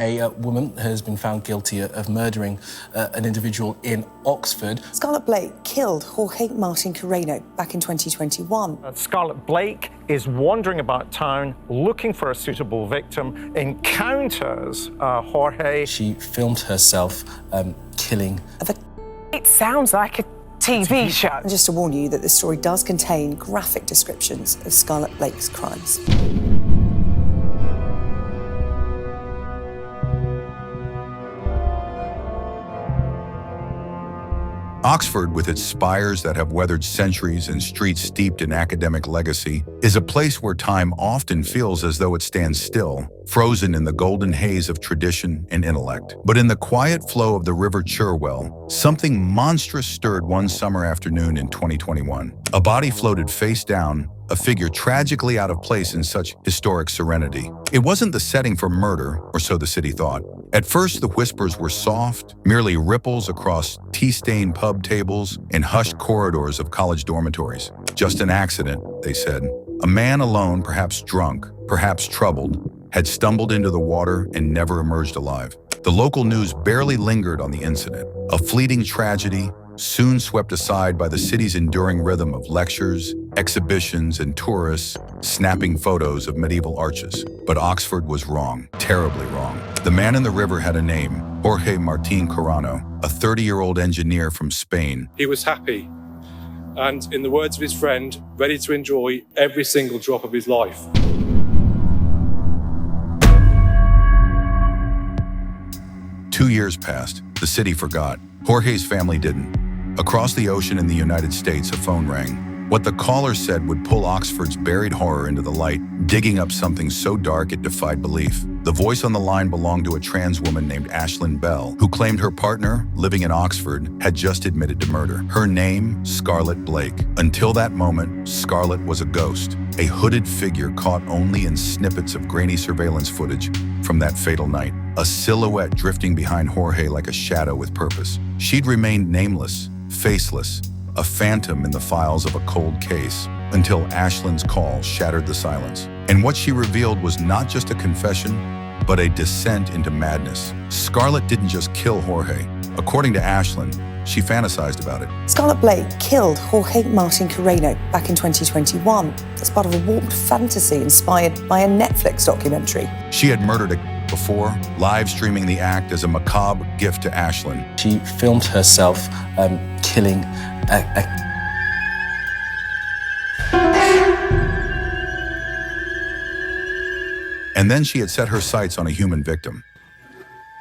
A woman has been found guilty of murdering an individual in Oxford. Scarlett Blake killed Jorge Martin Carreno back in 2021. Scarlett Blake is wandering about town looking for a suitable victim, encounters Jorge. She filmed herself killing. It sounds like a TV show. And just to warn you that this story does contain graphic descriptions of Scarlett Blake's crimes. Oxford, with its spires that have weathered centuries and streets steeped in academic legacy, is a place where time often feels as though it stands still, frozen in the golden haze of tradition and intellect. But in the quiet flow of the River Cherwell, something monstrous stirred one summer afternoon in 2021. A body floated face down, a figure tragically out of place in such historic serenity. It wasn't the setting for murder, or so the city thought. At first, the whispers were soft, merely ripples across tea-stained pub tables and hushed corridors of college dormitories. Just an accident, they said. A man alone, perhaps drunk, perhaps troubled, had stumbled into the water and never emerged alive. The local news barely lingered on the incident. A fleeting tragedy, soon swept aside by the city's enduring rhythm of lectures, exhibitions, and tourists snapping photos of medieval arches. But Oxford was wrong, terribly wrong. The man in the river had a name, Jorge Martin Carreno, a 30-year-old engineer from Spain. He was happy, and in the words of his friend, ready to enjoy every single drop of his life. Two years passed. The city forgot. Jorge's family didn't. Across the ocean in the United States, a phone rang. What the caller said would pull Oxford's buried horror into the light, digging up something so dark it defied belief. The voice on the line belonged to a trans woman named Ashlyn Bell, who claimed her partner, living in Oxford, had just admitted to murder. Her name, Scarlett Blake. Until that moment, Scarlett was a ghost, a hooded figure caught only in snippets of grainy surveillance footage from that fatal night. A silhouette drifting behind Jorge like a shadow with purpose. She'd remained nameless, faceless, a phantom in the files of a cold case, until Ashlyn's call shattered the silence. And what she revealed was not just a confession, but a descent into madness. Scarlett didn't just kill Jorge. According to Ashlyn, she fantasized about it. Scarlett Blake killed Jorge Martin Carreno back in 2021 as part of a warped fantasy inspired by a Netflix documentary. She had murdered before, live streaming the act as a macabre gift to Ashlyn. She filmed herself killing And then she had set her sights on a human victim.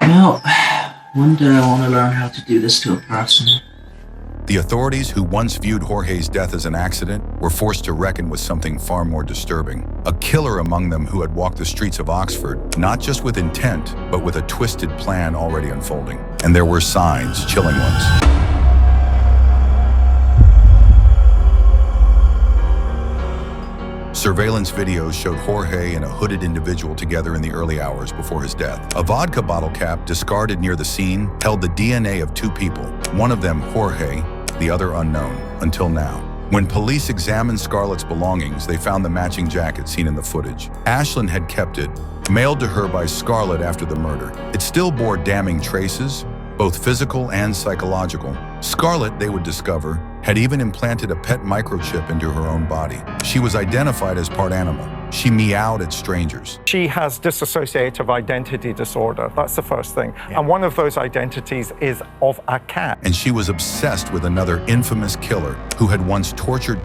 Well, one day I want to learn how to do this to a person. The authorities, who once viewed Jorge's death as an accident, were forced to reckon with something far more disturbing. A killer among them who had walked the streets of Oxford, not just with intent, but with a twisted plan already unfolding. And there were signs, chilling ones. Surveillance videos showed Jorge and a hooded individual together in the early hours before his death. A vodka bottle cap discarded near the scene held the DNA of two people, one of them Jorge, the other unknown, until now. When police examined Scarlett's belongings, they found the matching jacket seen in the footage. Ashlyn had kept it, mailed to her by Scarlett after the murder. It still bore damning traces, both physical and psychological. Scarlett, they would discover, had even implanted a pet microchip into her own body. She was identified as part animal. She meowed at strangers. She has dissociative identity disorder. That's the first thing. Yeah. And one of those identities is of a cat. And she was obsessed with another infamous killer who had once tortured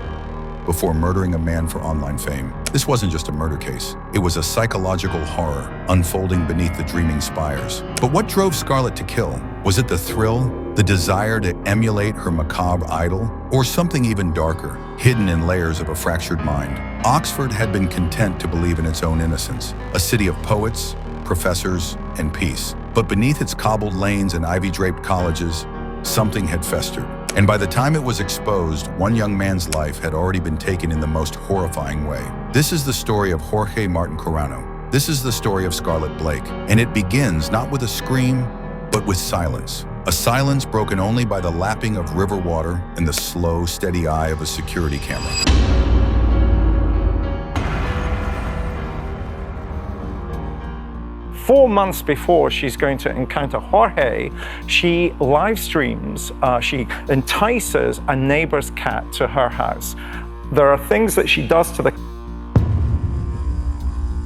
before murdering a man for online fame. This wasn't just a murder case. It was a psychological horror unfolding beneath the dreaming spires. But what drove Scarlett to kill? Was it the thrill, the desire to emulate her macabre idol, or something even darker, hidden in layers of a fractured mind? Oxford had been content to believe in its own innocence, a city of poets, professors, and peace. But beneath its cobbled lanes and ivy-draped colleges, something had festered. And by the time it was exposed, one young man's life had already been taken in the most horrifying way. This is the story of Jorge Martin Carreno. This is the story of Scarlett Blake. And it begins not with a scream, but with silence. A silence broken only by the lapping of river water and the slow, steady eye of a security camera. 4 months before she's going to encounter Jorge, she live streams, she entices a neighbor's cat to her house. There are things that she does to the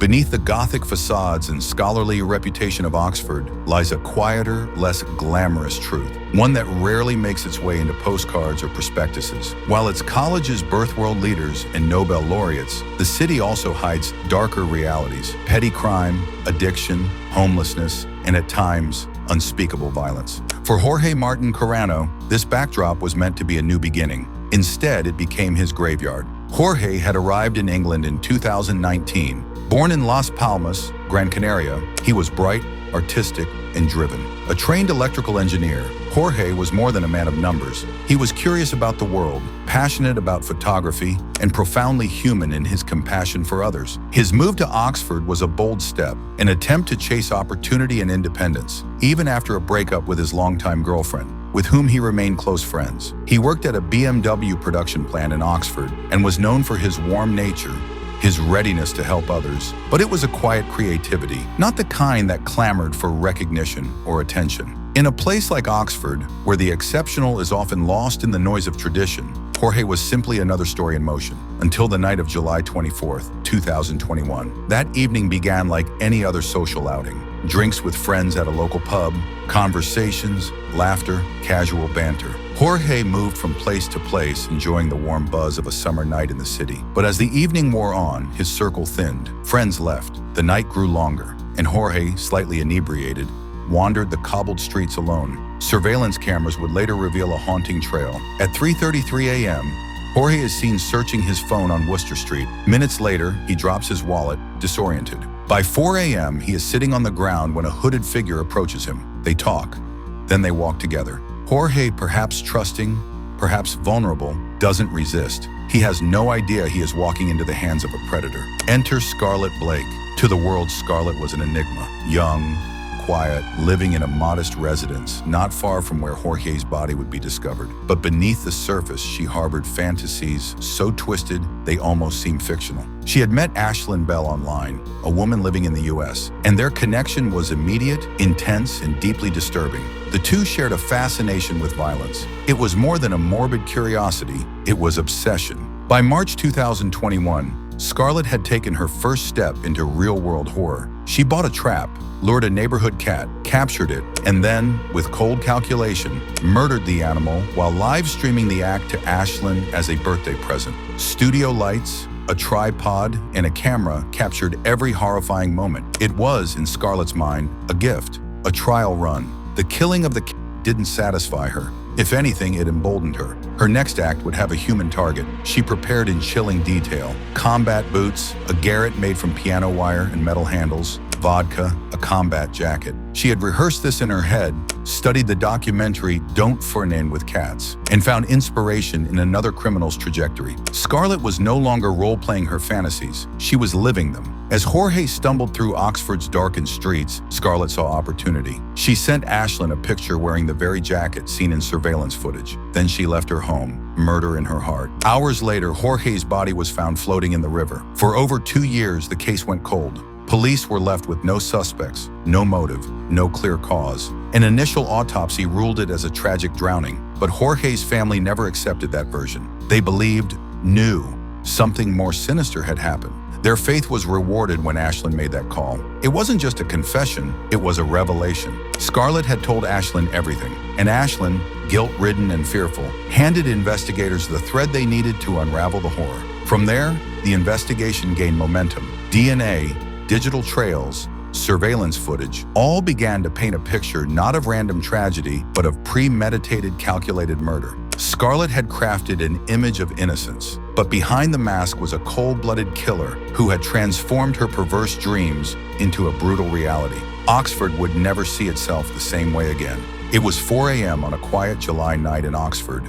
Beneath the Gothic facades and scholarly reputation of Oxford lies a quieter, less glamorous truth, one that rarely makes its way into postcards or prospectuses. While its college's birth world leaders and Nobel laureates, the city also hides darker realities: petty crime, addiction, homelessness, and at times, unspeakable violence. For Jorge Martin Carano, this backdrop was meant to be a new beginning. Instead, it became his graveyard. Jorge had arrived in England in 2019. Born in Las Palmas, Gran Canaria, he was bright, artistic, and driven. A trained electrical engineer, Jorge was more than a man of numbers. He was curious about the world, passionate about photography, and profoundly human in his compassion for others. His move to Oxford was a bold step, an attempt to chase opportunity and independence, even after a breakup with his longtime girlfriend, with whom he remained close friends. He worked at a BMW production plant in Oxford and was known for his warm nature, his readiness to help others, but it was a quiet creativity, not the kind that clamored for recognition or attention. In a place like Oxford, where the exceptional is often lost in the noise of tradition, Jorge was simply another story in motion, until the night of July 24th, 2021. That evening began like any other social outing. Drinks with friends at a local pub, conversations, laughter, casual banter. Jorge moved from place to place, enjoying the warm buzz of a summer night in the city. But as the evening wore on, his circle thinned. Friends left. The night grew longer, and Jorge, slightly inebriated, wandered the cobbled streets alone. Surveillance cameras would later reveal a haunting trail. At 3:33 a.m., Jorge is seen searching his phone on Worcester Street. Minutes later, he drops his wallet, disoriented. By 4 a.m., he is sitting on the ground when a hooded figure approaches him. They talk, then they walk together. Jorge, perhaps trusting, perhaps vulnerable, doesn't resist. He has no idea he is walking into the hands of a predator. Enter Scarlett Blake. To the world, Scarlett was an enigma. Young, quiet, living in a modest residence, not far from where Jorge's body would be discovered. But beneath the surface, she harbored fantasies so twisted they almost seem fictional. She had met Ashlyn Bell online, a woman living in the US, and their connection was immediate, intense, and deeply disturbing. The two shared a fascination with violence. It was more than a morbid curiosity, it was obsession. By March 2021, Scarlett had taken her first step into real-world horror. She bought a trap, lured a neighborhood cat, captured it, and then, with cold calculation, murdered the animal while live streaming the act to Ashlyn as a birthday present. Studio lights, a tripod, and a camera captured every horrifying moment. It was, in Scarlett's mind, a gift, a trial run. The killing of the cat didn't satisfy her. If anything, it emboldened her. Her next act would have a human target. She prepared in chilling detail: combat boots, a garrote made from piano wire and metal handles, vodka, a combat jacket. She had rehearsed this in her head, studied the documentary Don't Furnin with Cats, and found inspiration in another criminal's trajectory. Scarlett was no longer role-playing her fantasies. She was living them. As Jorge stumbled through Oxford's darkened streets, Scarlett saw opportunity. She sent Ashlyn a picture wearing the very jacket seen in surveillance footage. Then she left her home, murder in her heart. Hours later, Jorge's body was found floating in the river. For over 2 years, the case went cold. Police were left with no suspects, no motive, no clear cause. An initial autopsy ruled it as a tragic drowning, but Jorge's family never accepted that version. They believed, knew, something more sinister had happened. Their faith was rewarded when Ashlyn made that call. It wasn't just a confession, it was a revelation. Scarlett had told Ashlyn everything, and Ashlyn, guilt-ridden and fearful, handed investigators the thread they needed to unravel the horror. From there, the investigation gained momentum. DNA, digital trails, surveillance footage, all began to paint a picture not of random tragedy, but of premeditated, calculated murder. Scarlett had crafted an image of innocence, but behind the mask was a cold-blooded killer who had transformed her perverse dreams into a brutal reality. Oxford would never see itself the same way again. It was 4 a.m. on a quiet July night in Oxford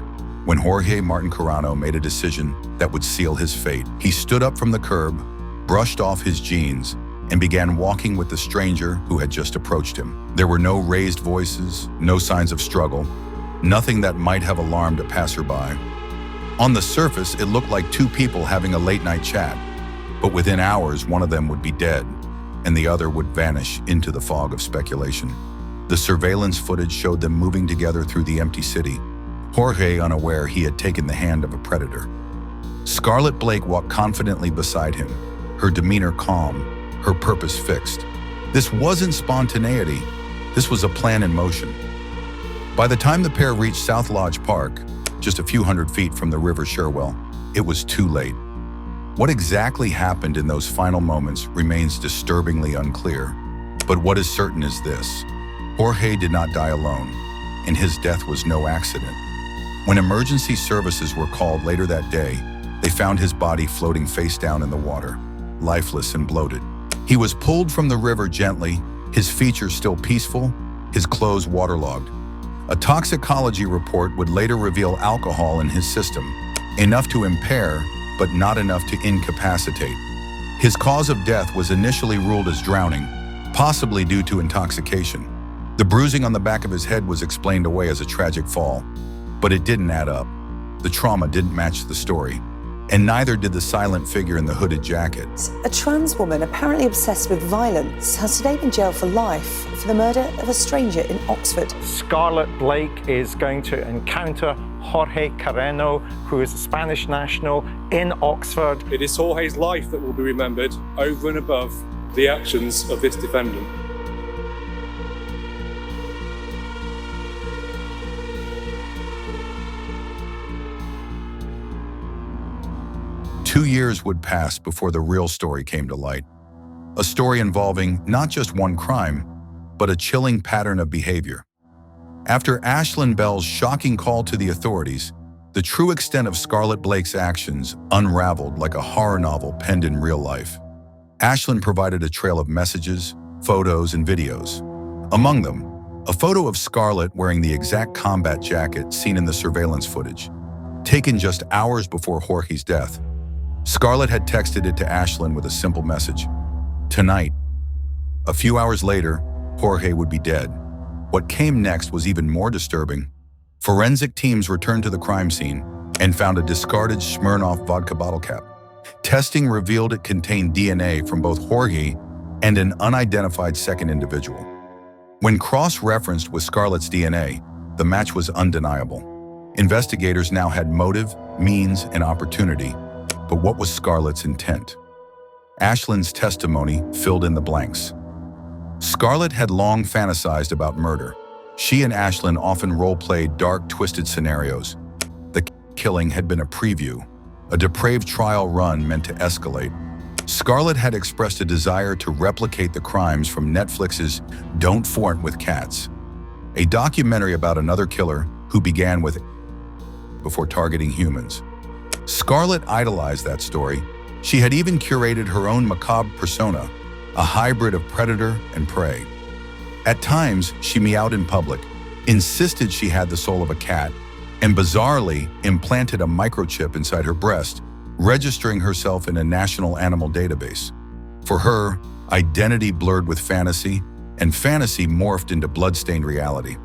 when Jorge Martin Carano made a decision that would seal his fate. He stood up from the curb, brushed off his jeans, and began walking with the stranger who had just approached him. There were no raised voices, no signs of struggle, nothing that might have alarmed a passerby. On the surface, it looked like two people having a late-night chat, but within hours, one of them would be dead. and the other would vanish into the fog of speculation. The surveillance footage showed them moving together through the empty city, Jorge unaware he had taken the hand of a predator. Scarlett Blake walked confidently beside him, her demeanor calm, her purpose fixed. This wasn't spontaneity, this was a plan in motion. By the time the pair reached South Lodge Park, just a few hundred feet from the River Sherwell, it was too late. What exactly happened in those final moments remains disturbingly unclear. But what is certain is this: Jorge did not die alone, and his death was no accident. When emergency services were called later that day, they found his body floating face down in the water, lifeless and bloated. He was pulled from the river gently, his features still peaceful, his clothes waterlogged. A toxicology report would later reveal alcohol in his system, enough to impair, but not enough to incapacitate. His cause of death was initially ruled as drowning, possibly due to intoxication. The bruising on the back of his head was explained away as a tragic fall, but it didn't add up. The trauma didn't match the story, and neither did the silent figure in the hooded jacket. A trans woman apparently obsessed with violence has today been jailed for life for the murder of a stranger in Oxford. Scarlett Blake is going to encounter Jorge Carreno, who is a Spanish national, in Oxford. It is Jorge's life that will be remembered over and above the actions of this defendant. Two years would pass before the real story came to light. A story involving not just one crime, but a chilling pattern of behavior. After Ashlyn Bell's shocking call to the authorities, the true extent of Scarlett Blake's actions unraveled like a horror novel penned in real life. Ashlyn provided a trail of messages, photos, and videos. Among them, a photo of Scarlett wearing the exact combat jacket seen in the surveillance footage, taken just hours before Jorge's death. Scarlett had texted it to Ashlyn with a simple message: "Tonight." A few hours later, Jorge would be dead. What came next was even more disturbing. Forensic teams returned to the crime scene and found a discarded Smirnoff vodka bottle cap. Testing revealed it contained DNA from both Jorge and an unidentified second individual. When cross-referenced with Scarlett's DNA, the match was undeniable. Investigators now had motive, means, and opportunity. But what was Scarlett's intent? Ashlyn's testimony filled in the blanks. Scarlett had long fantasized about murder. She and Ashlyn often role-played dark, twisted scenarios. The killing had been a preview, a depraved trial run meant to escalate. Scarlett had expressed a desire to replicate the crimes from Netflix's Don't Fort with Cats, a documentary about another killer who began with before targeting humans. Scarlett idolized that story. She had even curated her own macabre persona, a hybrid of predator and prey. At times, she meowed in public, insisted she had the soul of a cat, and bizarrely implanted a microchip inside her breast, registering herself in a national animal database. For her, identity blurred with fantasy, and fantasy morphed into blood-stained reality.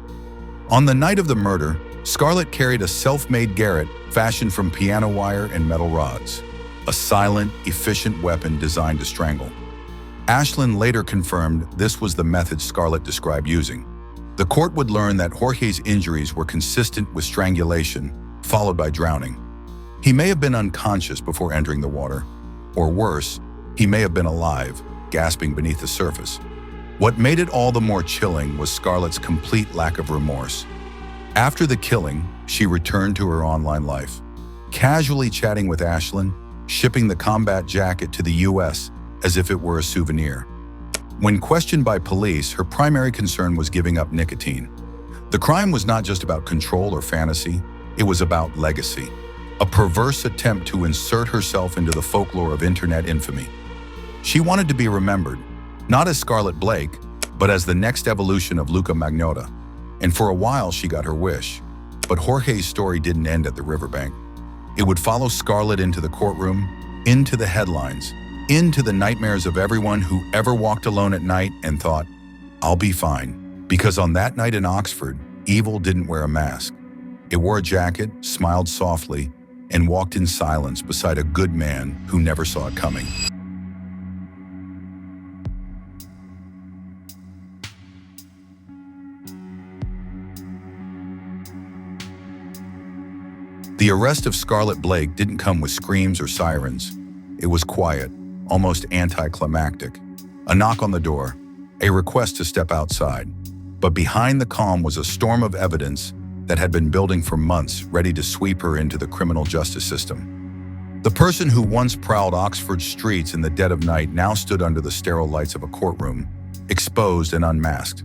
On the night of the murder, Scarlett carried a self-made garrote fashioned from piano wire and metal rods, a silent, efficient weapon designed to strangle. Ashlyn later confirmed this was the method Scarlett described using. The court would learn that Jorge's injuries were consistent with strangulation, followed by drowning. He may have been unconscious before entering the water, or worse, he may have been alive, gasping beneath the surface. What made it all the more chilling was Scarlett's complete lack of remorse. After the killing, she returned to her online life, casually chatting with Ashlyn, shipping the combat jacket to the US as if it were a souvenir. When questioned by police, her primary concern was giving up nicotine. The crime was not just about control or fantasy, it was about legacy, a perverse attempt to insert herself into the folklore of internet infamy. She wanted to be remembered, not as Scarlett Blake, but as the next evolution of Luca Magnotta. And for a while, she got her wish. But Jorge's story didn't end at the riverbank. It would follow Scarlett into the courtroom, into the headlines, into the nightmares of everyone who ever walked alone at night and thought, "I'll be fine." Because on that night in Oxford, evil didn't wear a mask. It wore a jacket, smiled softly, and walked in silence beside a good man who never saw it coming. The arrest of Scarlett Blake didn't come with screams or sirens. It was quiet, almost anticlimactic. A knock on the door, a request to step outside. But behind the calm was a storm of evidence that had been building for months, ready to sweep her into the criminal justice system. The person who once prowled Oxford streets in the dead of night now stood under the sterile lights of a courtroom, exposed and unmasked.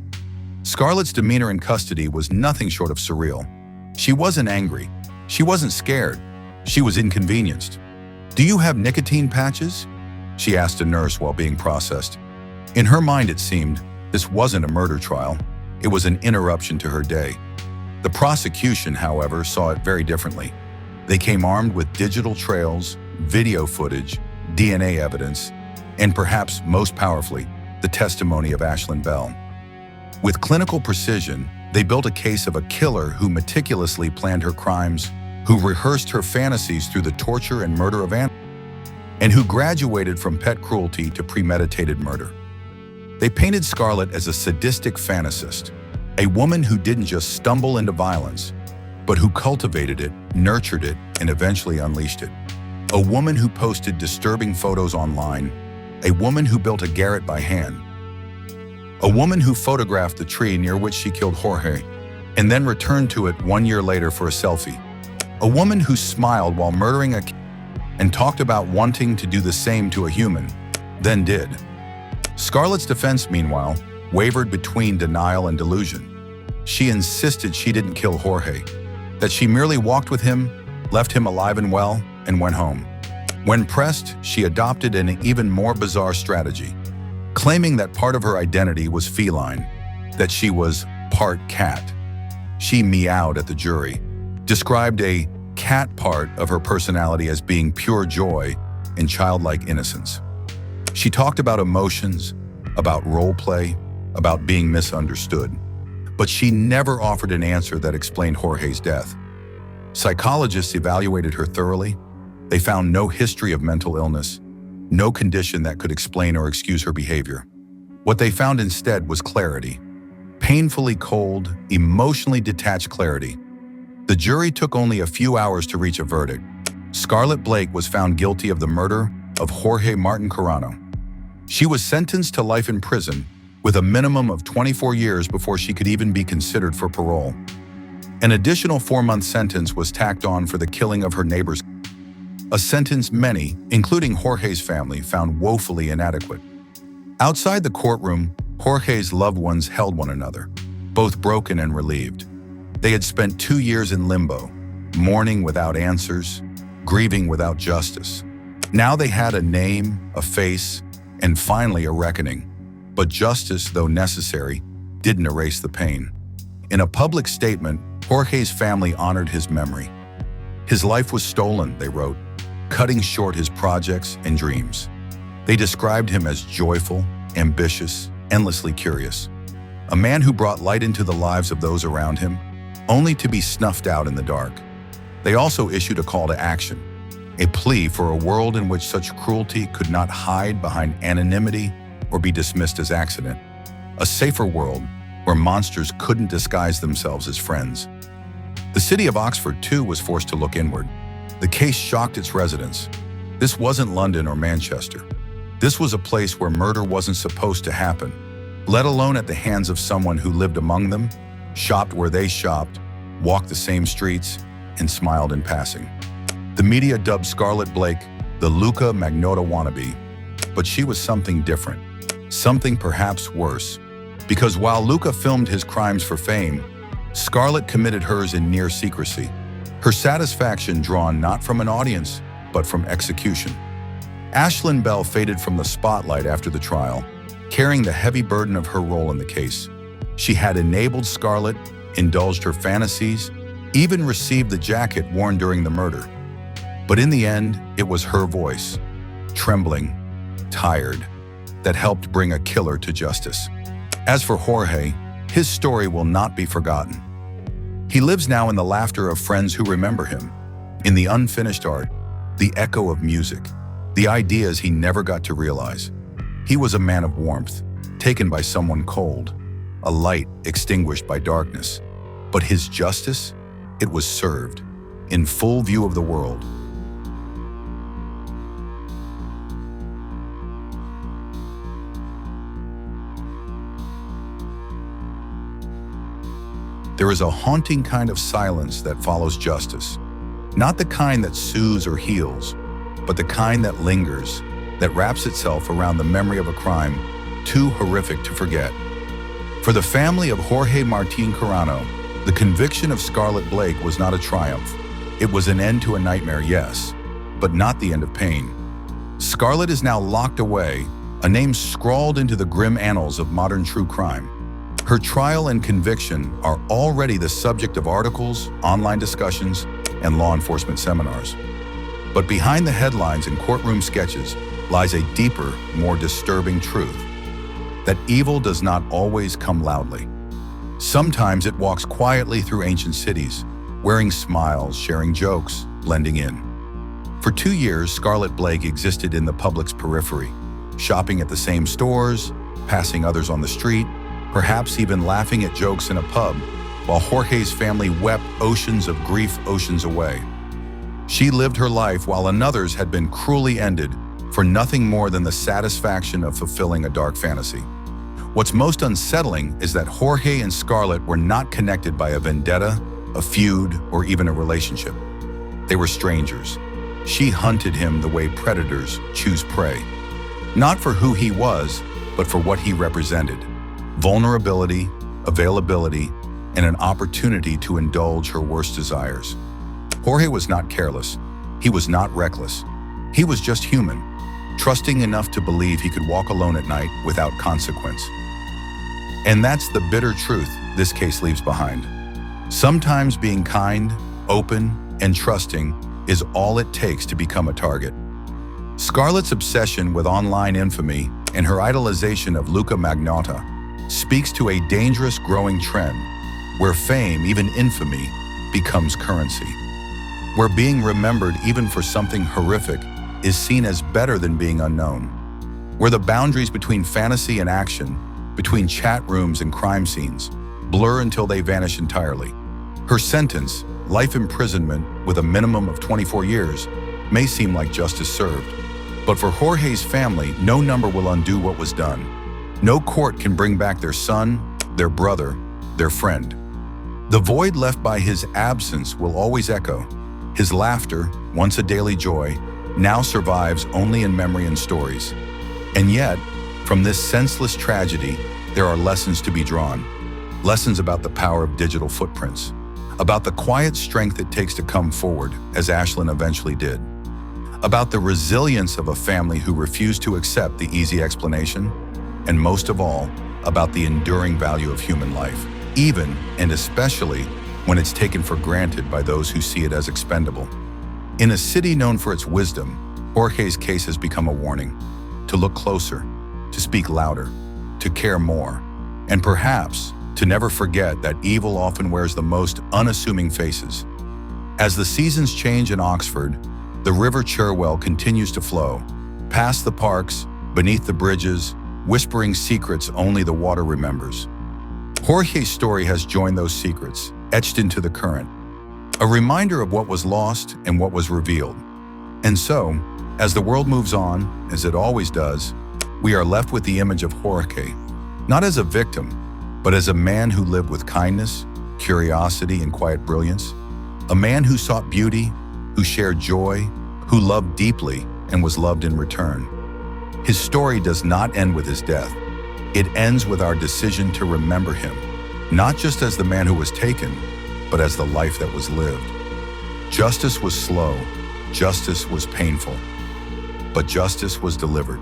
Scarlett's demeanor in custody was nothing short of surreal. She wasn't angry. She wasn't scared. She was inconvenienced. "Do you have nicotine patches?" she asked a nurse while being processed. In her mind, it seemed, this wasn't a murder trial. It was an interruption to her day. The prosecution, however, saw it very differently. They came armed with digital trails, video footage, DNA evidence, and perhaps most powerfully, the testimony of Ashlyn Bell. With clinical precision, they built a case of a killer who meticulously planned her crimes, who rehearsed her fantasies through the torture and murder of animals, and who graduated from pet cruelty to premeditated murder. They painted Scarlett as a sadistic fantasist, a woman who didn't just stumble into violence, but who cultivated it, nurtured it, and eventually unleashed it. A woman who posted disturbing photos online, a woman who built a garret by hand, a woman who photographed the tree near which she killed Jorge, and then returned to it 1 year later for a selfie. A woman who smiled while murdering a kid and talked about wanting to do the same to a human, then did. Scarlett's defense, meanwhile, wavered between denial and delusion. She insisted she didn't kill Jorge, that she merely walked with him, left him alive and well, and went home. When pressed, she adopted an even more bizarre strategy, claiming that part of her identity was feline, that she was part cat. She meowed at the jury, described a cat part of her personality as being pure joy and childlike innocence. She talked about emotions, about role play, about being misunderstood, but she never offered an answer that explained Jorge's death. Psychologists evaluated her thoroughly. They found no history of mental illness, no condition that could explain or excuse her behavior. What they found instead was clarity, painfully cold, emotionally detached clarity. The jury took only a few hours to reach a verdict. Scarlett Blake was found guilty of the murder of Jorge Martin Carano. She was sentenced to life in prison with a minimum of 24 years before she could even be considered for parole. An additional 4-month sentence was tacked on for the killing of her neighbors, a sentence many, including Jorge's family, found woefully inadequate. Outside the courtroom, Jorge's loved ones held one another, both broken and relieved. They had spent 2 years in limbo, mourning without answers, grieving without justice. Now they had a name, a face, and finally a reckoning. But justice, though necessary, didn't erase the pain. In a public statement, Jorge's family honored his memory. His life was stolen, they wrote, cutting short his projects and dreams. They described him as joyful, ambitious, endlessly curious. A man who brought light into the lives of those around him, only to be snuffed out in the dark. They also issued a call to action, a plea for a world in which such cruelty could not hide behind anonymity or be dismissed as accident. A safer world where monsters couldn't disguise themselves as friends. The city of Oxford, too, was forced to look inward. The case shocked its residents. This wasn't London or Manchester. This was a place where murder wasn't supposed to happen, let alone at the hands of someone who lived among them, shopped where they shopped, walked the same streets, and smiled in passing. The media dubbed Scarlett Blake the Luca Magnotta wannabe, but she was something different, something perhaps worse. Because while Luca filmed his crimes for fame, Scarlett committed hers in near secrecy, her satisfaction drawn not from an audience, but from execution. Ashlyn Bell faded from the spotlight after the trial, carrying the heavy burden of her role in the case. She had enabled Scarlett, indulged her fantasies, even received the jacket worn during the murder. But in the end, it was her voice, trembling, tired, that helped bring a killer to justice. As for Jorge, his story will not be forgotten. He lives now in the laughter of friends who remember him, in the unfinished art, the echo of music, the ideas he never got to realize. He was a man of warmth, taken by someone cold, a light extinguished by darkness. But his justice, it was served, in full view of the world. There is a haunting kind of silence that follows justice. Not the kind that soothes or heals, but the kind that lingers, that wraps itself around the memory of a crime too horrific to forget. For the family of Jorge Martin Carano, the conviction of Scarlett Blake was not a triumph. It was an end to a nightmare, yes, but not the end of pain. Scarlett is now locked away, a name scrawled into the grim annals of modern true crime. Her trial and conviction are already the subject of articles, online discussions, and law enforcement seminars. But behind the headlines and courtroom sketches lies a deeper, more disturbing truth: that evil does not always come loudly. Sometimes it walks quietly through ancient cities, wearing smiles, sharing jokes, blending in. For 2 years, Scarlett Blake existed in the public's periphery, shopping at the same stores, passing others on the street, perhaps even laughing at jokes in a pub, while Jorge's family wept oceans of grief oceans away. She lived her life while another's had been cruelly ended for nothing more than the satisfaction of fulfilling a dark fantasy. What's most unsettling is that Jorge and Scarlett were not connected by a vendetta, a feud, or even a relationship. They were strangers. She hunted him the way predators choose prey, not for who he was, but for what he represented: vulnerability, availability, and an opportunity to indulge her worst desires. Jorge was not careless. He was not reckless. He was just human, trusting enough to believe he could walk alone at night without consequence. And that's the bitter truth this case leaves behind. Sometimes being kind, open, and trusting is all it takes to become a target. Scarlett's obsession with online infamy and her idolization of Luca Magnotta speaks to a dangerous growing trend where fame, even infamy, becomes currency. Where being remembered even for something horrific is seen as better than being unknown. Where the boundaries between fantasy and action, between chat rooms and crime scenes, blur until they vanish entirely. Her sentence, life imprisonment with a minimum of 24 years, may seem like justice served. But for Jorge's family, no number will undo what was done. No court can bring back their son, their brother, their friend. The void left by his absence will always echo. His laughter, once a daily joy, now survives only in memory and stories. And yet, from this senseless tragedy, there are lessons to be drawn. Lessons about the power of digital footprints, about the quiet strength it takes to come forward, as Ashlyn eventually did, about the resilience of a family who refused to accept the easy explanation, and most of all, about the enduring value of human life, even and especially when it's taken for granted by those who see it as expendable. In a city known for its wisdom, Jorge's case has become a warning to look closer, to speak louder, to care more, and perhaps to never forget that evil often wears the most unassuming faces. As the seasons change in Oxford, the River Cherwell continues to flow, past the parks, beneath the bridges, whispering secrets only the water remembers. Jorge's story has joined those secrets, etched into the current, a reminder of what was lost and what was revealed. And so, as the world moves on, as it always does, we are left with the image of Jorge, not as a victim, but as a man who lived with kindness, curiosity, and quiet brilliance, a man who sought beauty, who shared joy, who loved deeply and was loved in return. His story does not end with his death. It ends with our decision to remember him, not just as the man who was taken, but as the life that was lived. Justice was slow, justice was painful, but justice was delivered.